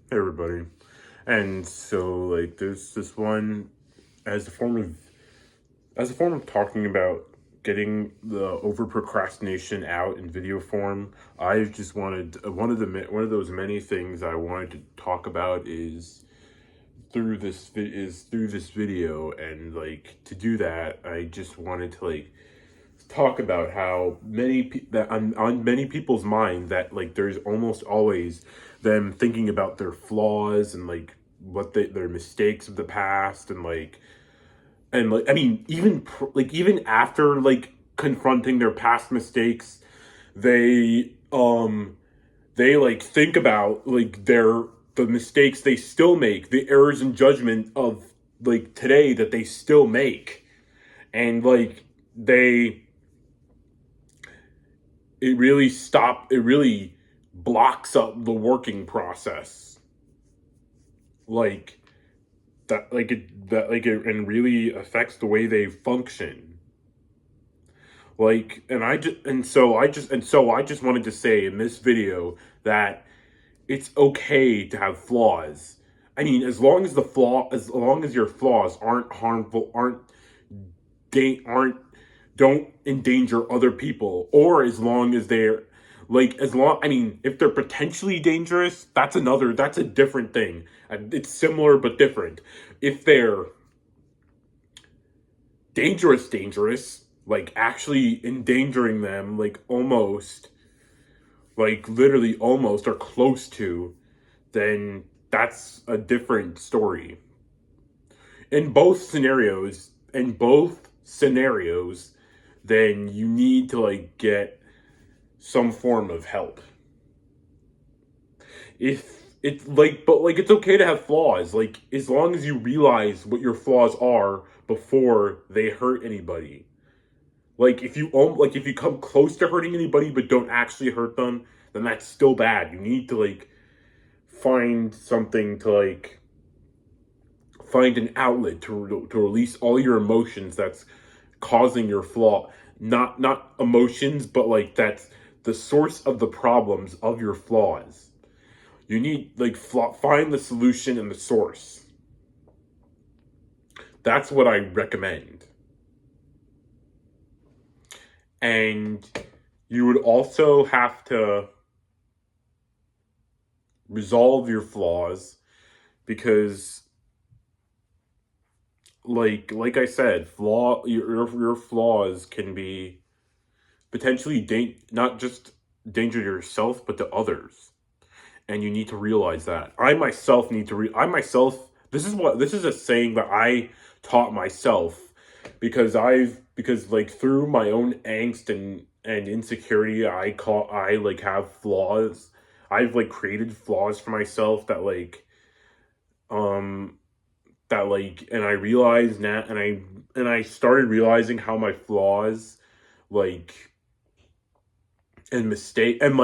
Hey everybody. And so there's this one as a form of talking about getting the over procrastination out in video form. I just wanted one of those many things I wanted to talk about is through this video. And to do that, I just wanted to talk about how that on many people's mind that there's almost always them thinking about their flaws and their mistakes of the past, and I mean, even after confronting their past mistakes, they think about the mistakes they still make, the errors in judgment of today that they still make. And they it really blocks up the working process, like and really affects the way they function. So I just wanted to say in this video that it's okay to have flaws. I mean, as long as your flaws aren't harmful, aren't don't endanger other people, or as long as they're I mean, if they're potentially dangerous, that's a different thing. It's similar but different. If they're dangerous, actually endangering them, literally almost or close to, then that's a different story. In both scenarios, then you need to get some form of help. If it's it's okay to have flaws, as long as you realize what your flaws are before they hurt anybody. If you come close to hurting anybody but don't actually hurt them, then that's still bad. You need to find something to find an outlet to release all your emotions that's causing your flaw. Not emotions, but that's the source of the problems of your flaws. You need find the solution and the source. That's what I recommend. And you would also have to resolve your flaws, because like I said, your flaws can be potentially not just danger to yourself but to others, and you need to realize that. This is a saying that I taught myself, because through my own angst and insecurity, I have flaws. I've created flaws for myself um and I realized now, and I started realizing how my flaws, and mistake and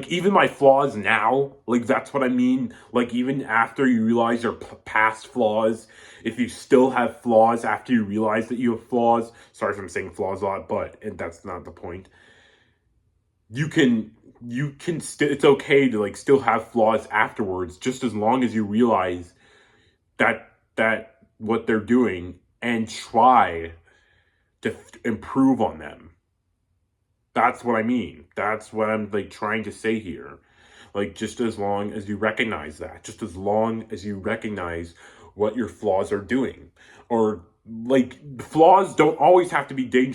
even my flaws now, that's what I mean. Even after you realize your past flaws, if you still have flaws after you realize that you have flaws, sorry if I'm saying flaws a lot, but and that's not the point. It's okay to still have flaws afterwards, just as long as you realize that what they're doing, and try to improve on them. That's what I mean. That's what I'm trying to say here. Just as long as you recognize that, just as long as you recognize what your flaws are doing, or flaws don't always have to be dangerous.